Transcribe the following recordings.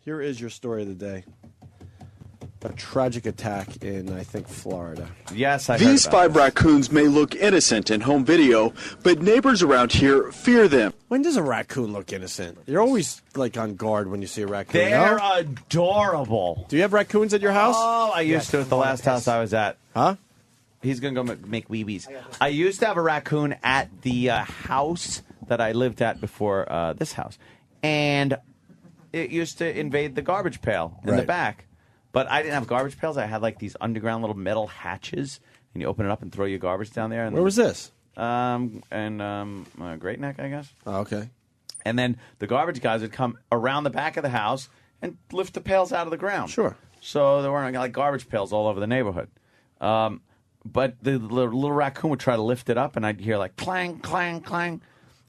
Here is your story of the day. A tragic attack in, I think, Florida. Yes, I These heard about 5 this. raccoons may look innocent in home video, but neighbors around here fear them. When does a raccoon look innocent? You're always, like, on guard when you see a raccoon. They're no? adorable. Do you have raccoons at your house? Oh, I used to at the last house I was at. Huh? He's going to go make wee-wees. I used to have a raccoon at the house that I lived at before this house. And it used to invade the garbage pail in the back. But I didn't have garbage pails. I had like these underground little metal hatches, and you open it up and throw your garbage down there. And Where was this? Great Neck, I guess. Oh, okay. And then the garbage guys would come around the back of the house and lift the pails out of the ground. Sure. So there weren't like garbage pails all over the neighborhood. But the little raccoon would try to lift it up, and I'd hear like clang, clang, clang.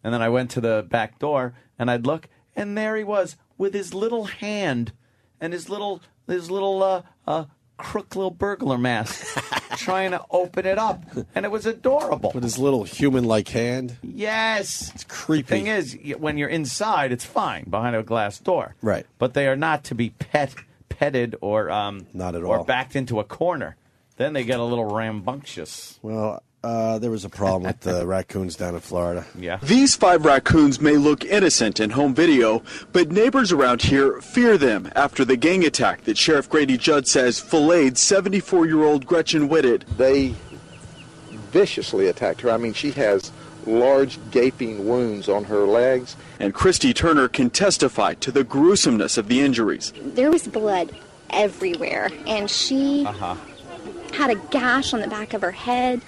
And then I went to the back door, and I'd look, and there he was with his little hand and his little crook little burglar mask trying to open it up. And it was adorable. With his little human-like hand. Yes. It's creepy. The thing is, when you're inside, it's fine behind a glass door. Right. But they are not to be petted or not at or all. backed into a corner. Then they get a little rambunctious. Well, there was a problem with the raccoons down in Florida. Yeah. These 5 raccoons may look innocent in home video, but neighbors around here fear them after the gang attack that Sheriff Grady Judd says filleted 74-year-old Gretchen Whitted. They viciously attacked her. I mean, she has large gaping wounds on her legs. And Christy Turner can testify to the gruesomeness of the injuries. There was blood everywhere, and she had a gash on the back of her head.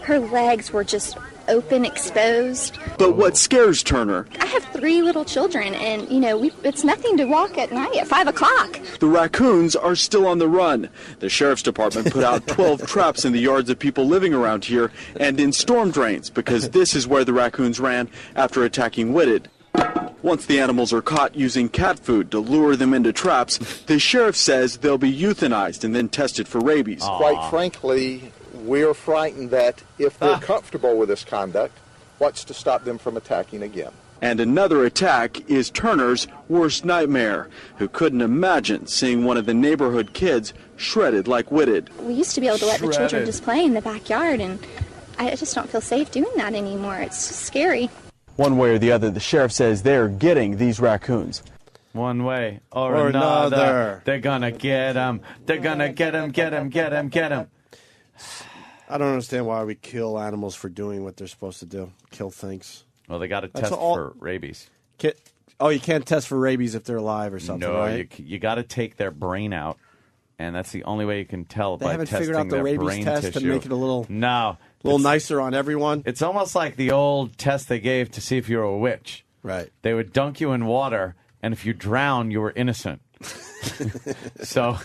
Her legs were just open, exposed. But what scares Turner? I have 3 little children, and, it's nothing to walk at night at 5 o'clock. The raccoons are still on the run. The Sheriff's Department put out 12 traps in the yards of people living around here and in storm drains because this is where the raccoons ran after attacking Whitted. Once the animals are caught using cat food to lure them into traps, the sheriff says they'll be euthanized and then tested for rabies. Quite frankly, we're frightened that if they're comfortable with this conduct, what's to stop them from attacking again? And another attack is Turner's worst nightmare, who couldn't imagine seeing one of the neighborhood kids shredded like Whitted. We used to be able to let the children just play in the backyard, and I just don't feel safe doing that anymore. It's just scary. One way or the other, the sheriff says they're getting these raccoons. One way or another. They're going to get them. They're going to get them, get them, get them, get them. I don't understand why we kill animals for doing what they're supposed to do. Kill things. Well, they got to test for rabies. You can't test for rabies if they're alive or something, No, right? you got to take their brain out, and that's the only way you can tell They by haven't testing figured out the their rabies brain test tissue. and make it a little little nicer on everyone. It's almost like the old test they gave to see if you were a witch. Right. They would dunk you in water, and if you drown, you were innocent. So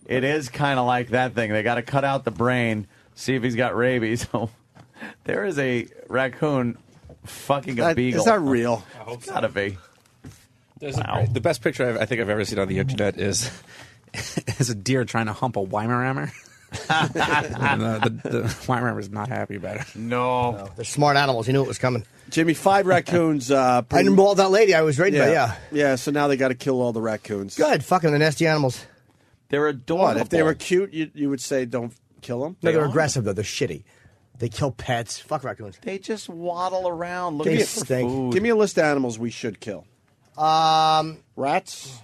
it is kind of like that thing. They got to cut out the brain, see if he's got rabies. There is a fucking a beagle. Is that real? I hope It's gotta be. The best picture I think I've ever seen on the internet is a deer trying to hump a Weimaraner. And, the Weimaraner is not happy about it. No. They're smart animals. You knew it was coming. Jimmy, 5 raccoons. I didn't ball that lady I was raised by, yeah. Yeah, so now they got to kill all the raccoons. Good. Fucking the nasty animals. They're adorable. What? If they were cute, you would say don't kill them? No, they're aggressive, though. They're shitty. They kill pets. Fuck raccoons. They just waddle around looking for food. Give me a list of animals we should kill. Rats?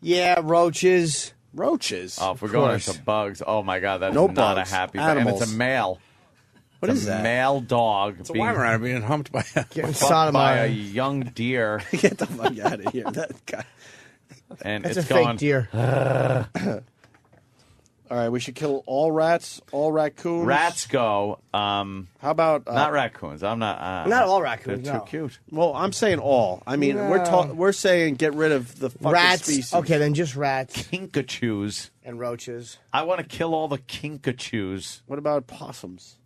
Yeah, roaches. Roaches? Oh, if we're going into bugs, oh my God, that's No not bugs. a happy Animals. And it's a male. What It's is a that? male dog. It's a Weimaraner being humped by a Getting fucked by a sodomized. young deer. Get the fuck out of here. That guy. And That's it's a going, fake deer. All right, we should kill all rats, all raccoons. Rats go. How about not raccoons. I'm not. Not all raccoons, They're too no. cute. Well, I'm saying all. I mean, we're saying get rid of the fucking Rats. species. Okay, then just rats Kinkajous. and roaches. I want to kill all the kinkajous. What about possums?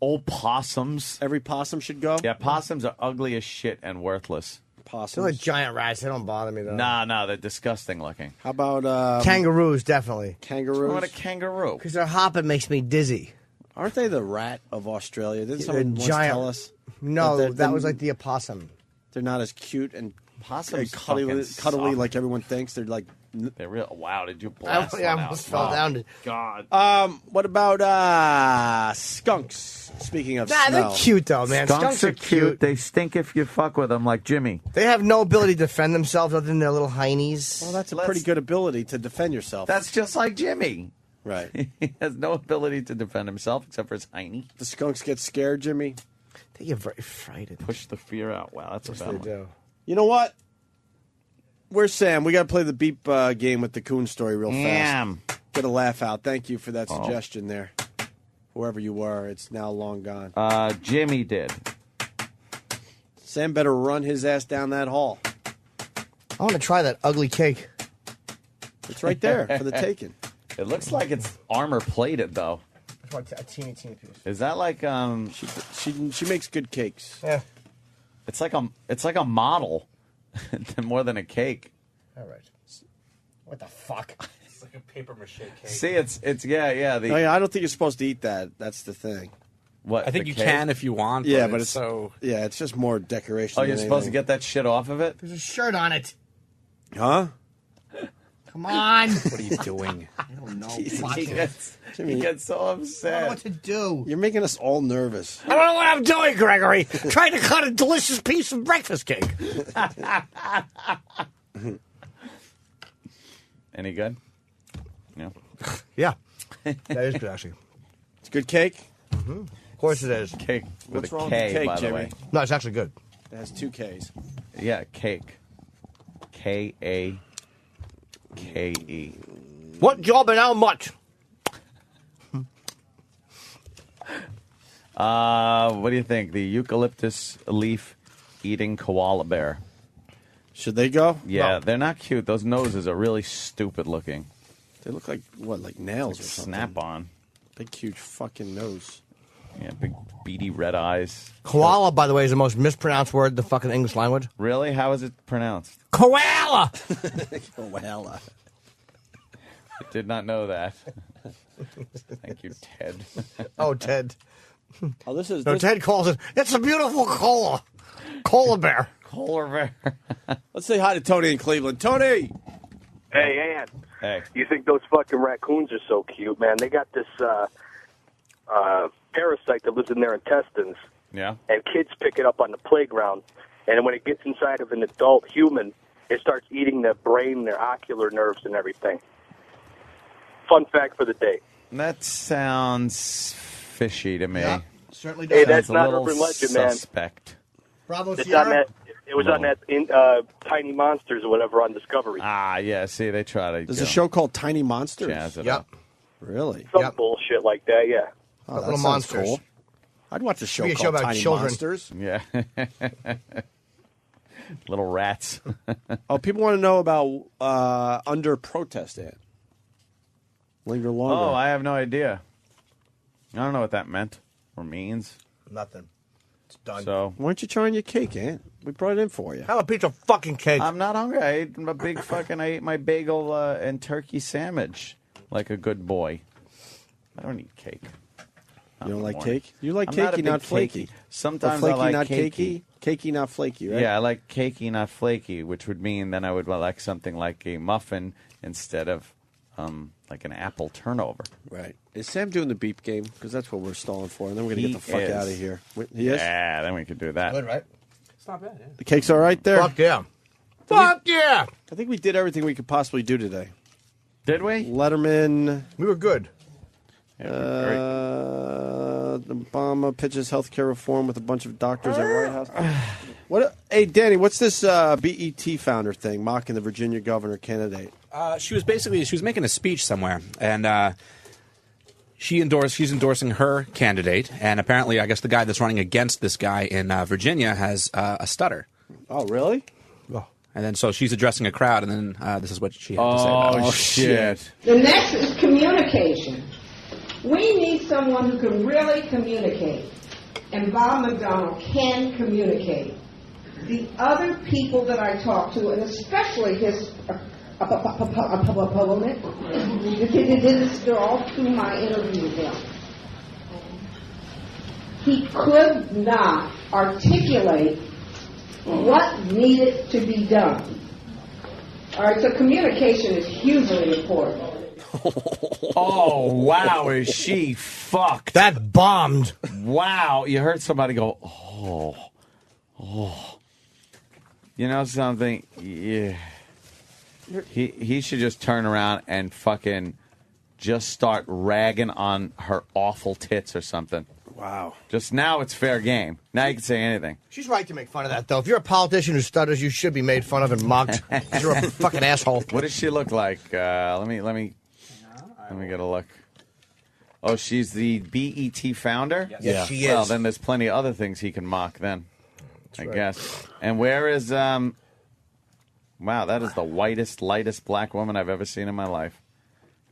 Old possums. Every possum should go? Yeah, possums are ugly as shit and worthless. They're like Possums. giant rats. They don't bother me, though. Nah, they're disgusting looking. How about Kangaroos, definitely. kangaroos? What a kangaroo. Because their hopping makes me dizzy. Aren't they the rat of Australia? Didn't They're someone once giant. tell us? No, they're- that was like the opossum. They're not as cute and Possums cuddly like everyone thinks. They're like. They're real. Wow, did you blast I one almost out? fell down. God. What about skunks? Speaking of Nah, smell. they're cute though, man. Skunks are cute. They stink if you fuck with them, like Jimmy. They have no ability to defend themselves other than their little heinies. Well, that's a pretty good ability to defend yourself. That's just like Jimmy. Right. He has no ability to defend himself except for his hiney. The skunks get scared, Jimmy. They get very frightened. Push the fear out. Wow, that's Yes, a they bad one. do. You know what? Where's Sam? We got to play the beep game with the coon story real fast. Get a laugh out. Thank you for that suggestion there. Whoever you were, it's now long gone. Jimmy did. Sam better run his ass down that hall. I want to try that ugly cake. It's right there for the taking. It looks like it's armor plated, though. I want a teeny piece. Is that like She makes good cakes. Yeah. It's like a model, more than a cake. All right. What the fuck? It's like a paper mache cake. See, it's yeah. Oh, yeah, I don't think you're supposed to eat that. That's the thing. What? I think the you cake? can if you want. Yeah, but but it's so. Yeah, it's just more decoration. Oh, you're than supposed to anything. get that shit off of it? There's a shirt on it. Huh? Come on. What are you doing? I don't know. He Fuck it. gets so I don't know upset. what to do. You're making us all nervous. I don't know what I'm doing, Gregory. Trying to cut a delicious piece of breakfast cake. Any good? No. Yeah. That is good, actually. It's good cake. Of course it is. Cake with What's a wrong with K, the cake, by Jimmy? the way. No, it's actually good. It has 2 Ks. Yeah, cake. K-A-K-E. What job and how much? What do you think? The eucalyptus leaf eating koala bear. Should they go? Yeah, No. they're not cute. Those noses are really stupid looking. They look like, what, like nails or something? Snap on. Big, huge fucking nose. Yeah, big beady red eyes. Koala, by the way, is the most mispronounced word in the fucking English language. Really? How is it pronounced? Koala! Oh, well. I did not know that. Thank you, Ted. Oh, Ted. Oh, this is... No, this- Ted calls it, it's a beautiful cola. Cola bear. Polar bear. Let's say hi to Tony in Cleveland. Tony! Hey, Ann. Hey. You think those fucking raccoons are so cute, man? They got this parasite that lives in their intestines, Yeah. and kids pick it up on the playground. And when it gets inside of an adult human, it starts eating their brain, their ocular nerves, and everything. Fun fact for the day. That sounds fishy to me. Yeah, certainly Hey, does. that's Sounds a not little urban legend, man. suspect. Bravo, It's Sierra. on that. It was on that Tiny Monsters or whatever on Discovery. Ah, yeah. See, they try to. There's a show called Tiny Monsters. Jazz it Yep. up. Really? Some Yep. bullshit like that, yeah. Oh, that Little sounds monsters. cool. I'd watch a show Be a called show about Tiny children. Monsters. Yeah. Little rats. Oh, people want to know about Under Protest, Ant. Linger longer. Oh, I have no idea. I don't know what that meant or means. Nothing. It's done. So Why aren't you trying your cake, Ant? We brought it in for you. Have a piece of fucking cake. I'm not hungry. I ate a big fucking. I ate my bagel and turkey sandwich like a good boy. I don't eat cake. You don't like morning. cake? You like I'm not a cakey, big not flaky. cakey. Sometimes Or flaky, I like not cakey. Cakey, not flaky, right? Yeah, I like cakey, not flaky, which would mean then I would like something like a muffin instead of like an apple turnover. Right. Is Sam doing the beep game? Because that's what we're stalling for, and then we're going to He get the fuck is. out of here. He is? Yeah, then we could do that. Good, right? It's not bad. Yeah. The cake's all right there? Fuck yeah. Fuck yeah. I think we did everything we could possibly do today. Did we? Letterman, We were good. Obama pitches healthcare reform with a bunch of doctors at White House. What? Hey, Danny, what's this BET founder thing mocking the Virginia governor candidate? She was making a speech somewhere, and she's endorsing her candidate, and apparently, I guess the guy that's running against this guy in Virginia has a stutter. Oh, really? And then so she's addressing a crowd, and then this is what she had to say about it. Oh, shit. The next is communication. We need someone who can really communicate. And Bob McDonnell can communicate. The other people that I talk to, and especially his opponent, they're all through my interview with him. He could not articulate what needed to be done. All right, so communication is hugely important. Oh, wow, is she fucked. That bombed. Wow, you heard somebody go, oh. You know something? Yeah. He should just turn around and fucking just start ragging on her awful tits or something. Wow. Just now it's fair game. Now you can say anything. She's right to make fun of that, though. If you're a politician who stutters, you should be made fun of and mocked. You're a fucking asshole. What does she look like? Let me get a look. Oh, she's the BET founder? Yes, she is. Well, then there's plenty of other things he can mock then, I guess. And where is, wow, that is the whitest, lightest black woman I've ever seen in my life.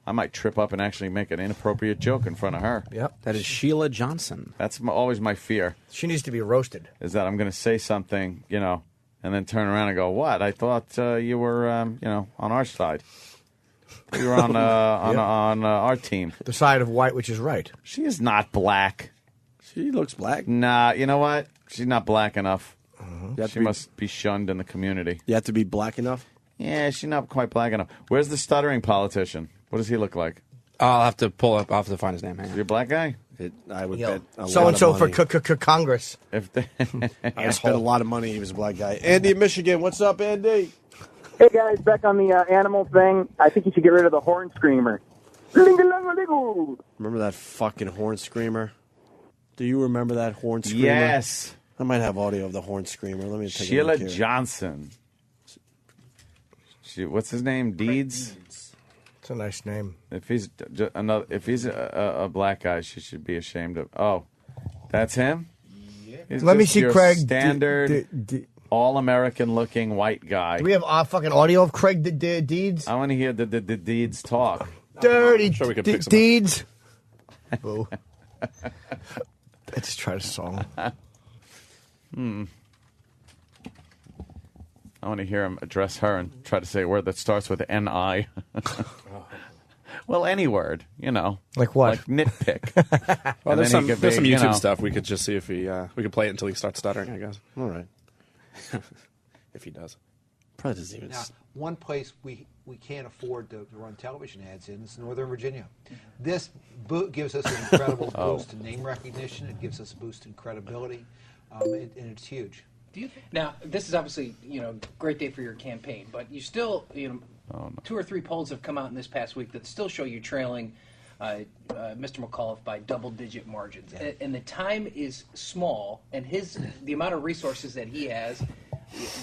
I might trip up and actually make an inappropriate joke in front of her. Yep, that is Sheila Johnson. That's always my fear. She needs to be roasted. Is that I'm going to say something, and then turn around and go, what? I thought you were, on our side. You were on our team. The side of white, which is right. She is not black. She looks black. Nah, you know what? She's not black enough. She must be shunned in the community. You have to be black enough? Yeah, she's not quite black enough. Where's the stuttering politician? What does he look like? I'll have to pull up. I'll have to find his name. Hang on. You're a black guy? I would bet so-and-so for Congress. I spent a lot of money. He was a black guy. Andy in Michigan. What's up, Andy? Hey, guys. Back on the animal thing. I think you should get rid of the horn screamer. Remember that fucking horn screamer? Do you remember that horn screamer? Yes. I might have audio of the horn screamer. Let me take Sheila a look here. Johnson. What's his name? Deeds? It's a nice name. If he's a black guy, she should be ashamed of. Oh, that's him? He's Let me just see, your Craig. Standard, all-American looking white guy. Do we have fucking audio of Craig Deeds? I want to hear the Deeds talk. Dirty sure we can fix him up. Deeds. Boo. Let's try the song. I want to hear him address her and try to say a word that starts with N-I. Well, any word, Like what? Like nitpick. Well, And there's then some he could there's be, some YouTube stuff. We could just see if we could play it until he starts stuttering, I guess. All right. If he does. Probably doesn't even... Now, one place we can't afford to run television ads in is Northern Virginia. This gives us an incredible boost in name recognition. It gives us a boost in credibility, and it's huge. Now, this is obviously, great day for your campaign, but you still, 2 or 3 polls have come out in this past week that still show you trailing Mr. McAuliffe by double-digit margins. Yeah. And the time is small, and the amount of resources that he has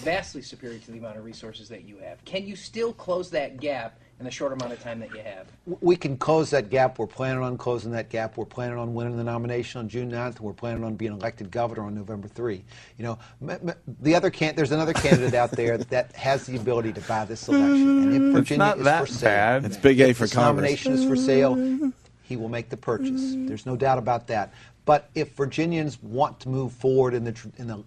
vastly superior to the amount of resources that you have. Can you still close that gap in the short amount of time that you have? We can close that gap. We're planning on closing that gap. We're planning on winning the nomination on June 9th. We're planning on being elected governor on November 3. There's another candidate out there that has the ability to buy this election. And if Virginia is for sale, bad. It's big A for if Congress. This nomination is for sale, he will make the purchase. There's no doubt about that. But if Virginians want to move forward in the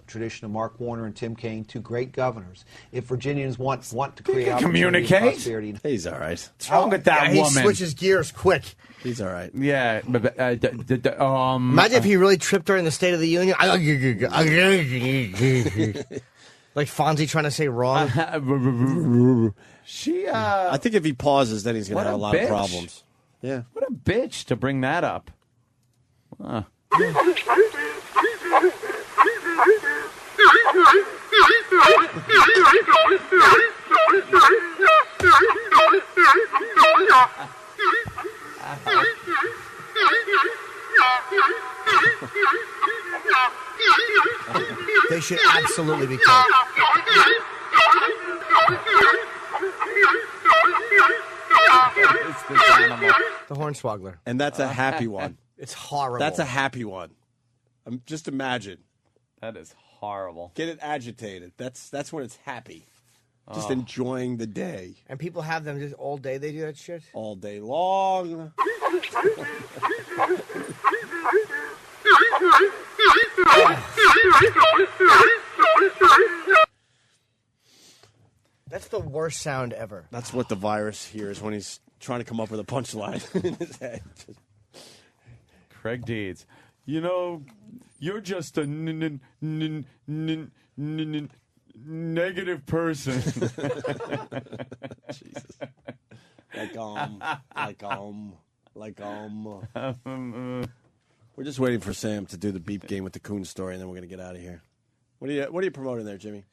tradition of Mark Warner and Tim Kaine, 2 great governors, if Virginians want to create opportunity and prosperity, he's all right. What's wrong with that woman? He switches gears quick. He's all right. Yeah. Imagine if he really tripped during the State of the Union. Like Fonzie trying to say wrong. I think if he pauses, then he's going to have a lot of problems. Yeah. What a bitch to bring that up. They should absolutely be killed. The hornswoggler. And that's a happy one. It's horrible. That's a happy one. Just imagine. That is horrible. Get it agitated. That's when it's happy. Just enjoying the day. And people have them just all day. They do that shit? All day long. That's the worst sound ever. That's what the virus hears when he's trying to come up with a punchline in his head. Craig Deeds. You're just a negative person. Jesus. Like We're just waiting for Sam to do the beep game with the coon story, and then we're gonna get out of here. What are you promoting there, Jimmy?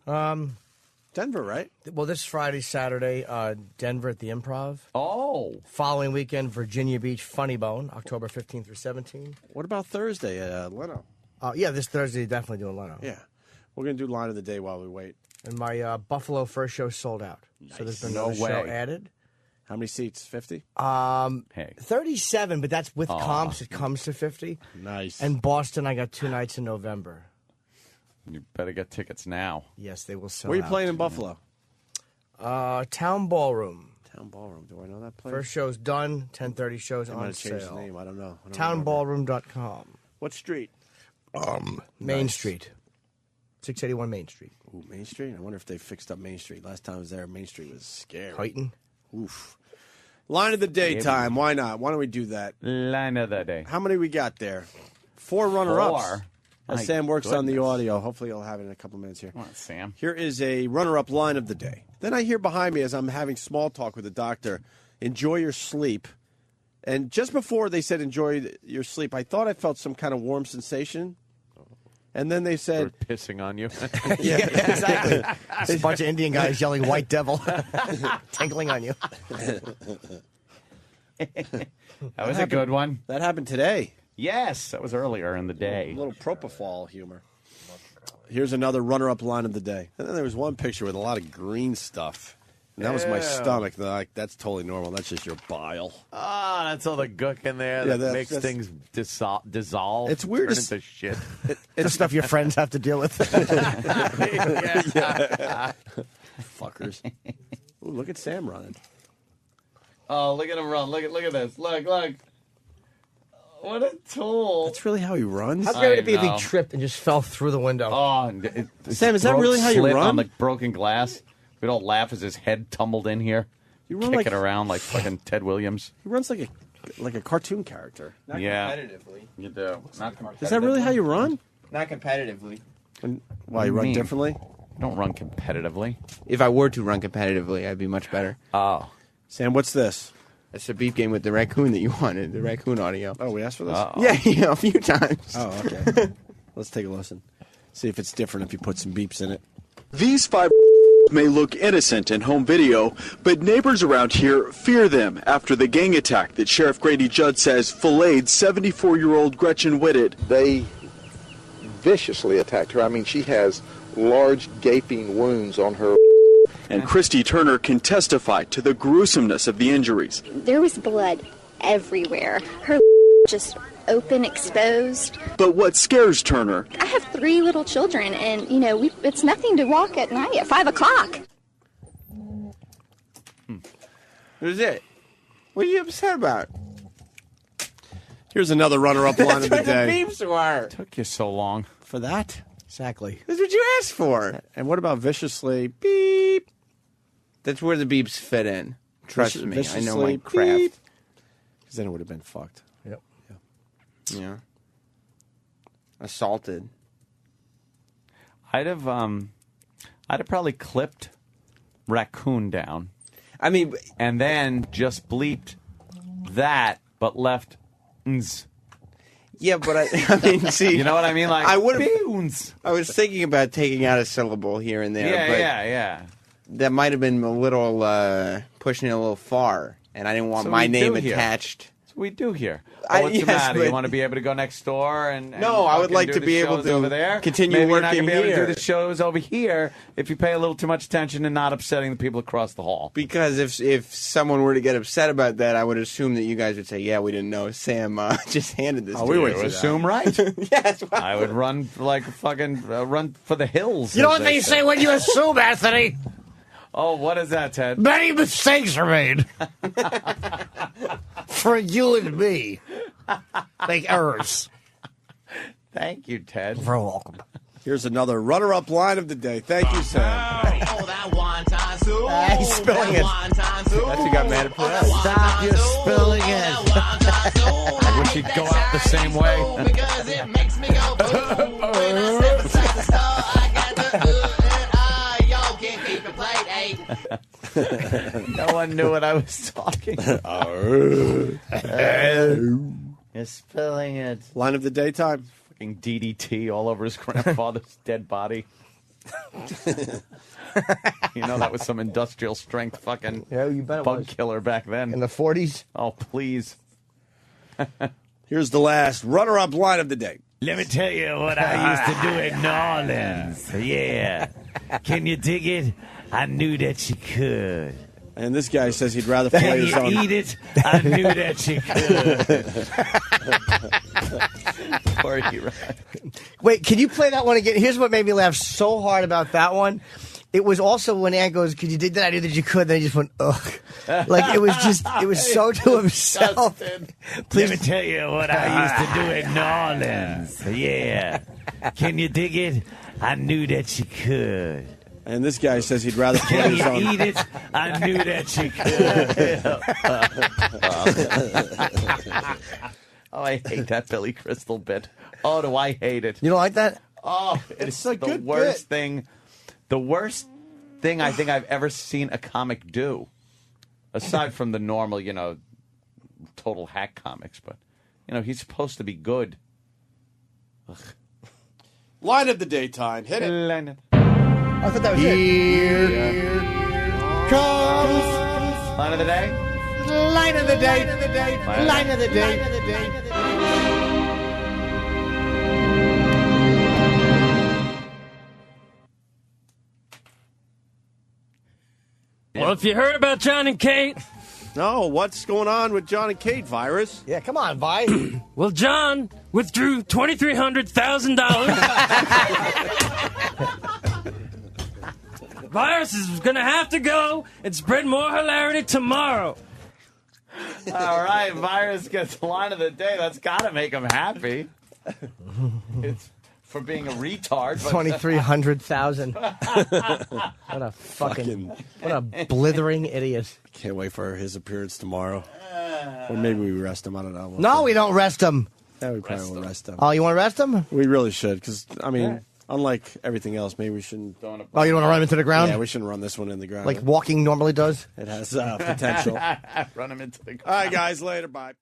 Denver, right? Well, this Friday, Saturday, Denver at the Improv. Oh. Following weekend, Virginia Beach, Funny Bone, October 15th through 17th. What about Thursday at Leno? Yeah, this Thursday, definitely doing Leno. Yeah. We're going to do line of the day while we wait. And my Buffalo first show sold out. Nice. So there's been no show added. How many seats? 50? 37, but that's with comps. It comes to 50. Nice. And Boston, I got 2 nights in November. You better get tickets now. Yes, they will sell Where are you out. playing in Buffalo? Town Ballroom. Town Ballroom. Do I know that place? First show's done. 10:30 shows I on might have changed sale. the name. I don't know. Townballroom.com. What street? Main Street. 681 Main Street. Ooh, Main Street? I wonder if they fixed up Main Street. Last time I was there, Main Street was scary. Titan. Oof. Line of the day time. Why not? Why don't we do that? Line of the day. How many we got there? 4 runner-ups. 4. As Sam works on the audio. Hopefully he'll have it in a couple minutes here. Come on, Sam. Here is a runner-up line of the day. Then I hear behind me as I'm having small talk with the doctor, enjoy your sleep. And just before they said enjoy your sleep, I thought I felt some kind of warm sensation. And then they said... They're pissing on you. Yeah, exactly. There's a bunch of Indian guys yelling white devil, tinkling on you. That was a good one. That happened today. Yes, that was earlier in the day. A little propofol humor. Here's another runner-up line of the day. And then there was one picture with a lot of green stuff. And that was my stomach. Like, that's totally normal. That's just your bile. Ah, that's all the gook in there that makes things dissolve. It's weird. Turn into shit. It's stuff your friends have to deal with. Fuckers. Ooh, look at Sam running. Oh, look at him run. Look at this. Look. What a tool. That's really how he runs? How great would it be if he tripped and just fell through the window? Oh, Sam, is that really how you run? On the broken glass. We'd all laugh as his head tumbled in here. You run kicking around like fucking Ted Williams. He runs like a cartoon character. Not yeah. competitively. You do. Not competitively. Is that really how you run? Not competitively. Why, you run differently? I don't run competitively. If I were to run competitively, I'd be much better. Oh. Sam, what's this? That's the beep game with the raccoon that you wanted, the raccoon audio. Oh, we asked for this? Yeah, a few times. Oh, okay. Let's take a listen. See if it's different if you put some beeps in it. These 5 may look innocent in home video, but neighbors around here fear them after the gang attack that Sheriff Grady Judd says filleted 74-year-old Gretchen Whitted. They viciously attacked her. I mean, she has large gaping wounds on her. And Christy Turner can testify to the gruesomeness of the injuries. There was blood everywhere. Her just open, exposed. But what scares Turner? I have 3 little children, and, it's nothing to walk at night at 5 o'clock. Who's it? What are you upset about? Here's another runner-up line of the That's day. what the beeps were. Took you so long. For that? Exactly. That's what you asked for. And what about viciously beep? That's where the beeps fit in. Trust me, I know my Viciously craft. beep. Because then it would have been fucked. Yep. Yeah. Assaulted. I'd have probably clipped Raccoon down. I mean, and then just bleeped that, but left ns. Yeah, but I mean, see, you know what I mean? Like I would have. Beans. I was thinking about taking out a syllable here and there. Yeah, but yeah. That might have been a little pushing it a little far, and I didn't want my name attached. That's what we do here. What's the matter? You want to be able to go next door and no, I would like to be able to over there. continue Maybe working you're not gonna be able here. to do the shows over here if you pay a little too much attention and not upsetting the people across the hall. Because if someone were to get upset about that, I would assume that you guys would say, "Yeah, we didn't know. Sam just handed this." Oh, to we you. would assume right. Yes, I would run like fucking run for the hills. You know what they say when you assume, Anthony? Oh, what is that, Ted? Many mistakes are made. For you and me. Make errors. Thank you, Ted. You're very welcome. Here's another runner-up line of the day. Thank you, Sam. He's spilling it. That's who got mad at that. Stop, you're spilling it. I wish he'd go out the same way. Because it makes me go No one knew what I was talking about. You're spilling it. Line of the daytime. Fucking DDT all over his grandfather's dead body. You know, that was some industrial strength fucking bug killer back then. In the 40s? Oh, please. Here's the last runner-up line of the day. Let me tell you what I used to do in New Orleans. Yeah. Can you dig it? I knew that you could. And this guy says he'd rather play his own. Can you eat it? I knew that you could. Poor hero. Wait, can you play that one again? Here's what made me laugh so hard about that one. It was also when Ant goes, could you dig that? I knew that you could. Then he just went, ugh. Like, it was so to himself. Please. Let me tell you what I used to do in New Orleans. Yeah. Can you dig it? I knew that you could. And this guy says he'd rather play Can his you own. eat it? I knew that you could. Oh, I hate that Billy Crystal bit. Oh, do I hate it. You don't like that? Oh, it's a the good worst bit. thing. The worst thing I think I've ever seen a comic do. Aside from the normal, total hack comics. But, he's supposed to be good. Ugh. Line of the daytime. Hit it. I thought that was Here comes Line of the day? line of the day. Line of the day. Well, if you heard about John and Kate. No, what's going on with John and Kate, Virus? Yeah, come on, Vi. Well, John withdrew $2,300,000. Virus is going to have to go and spread more hilarity tomorrow. All right, Virus gets the line of the day. That's got to make him happy. It's for being a retard. But 2,300,000. What a what a blithering idiot. Can't wait for his appearance tomorrow. Or maybe we rest him. I don't know. No, we don't rest him. Yeah, we probably will rest him. Oh, you want to rest him? We really should, because, unlike everything else, maybe we shouldn't. Oh, you don't want to run him into the ground? Yeah, we shouldn't run this one in the ground. Like walking normally does? It has potential. Run him into the ground. All right, guys, later. Bye.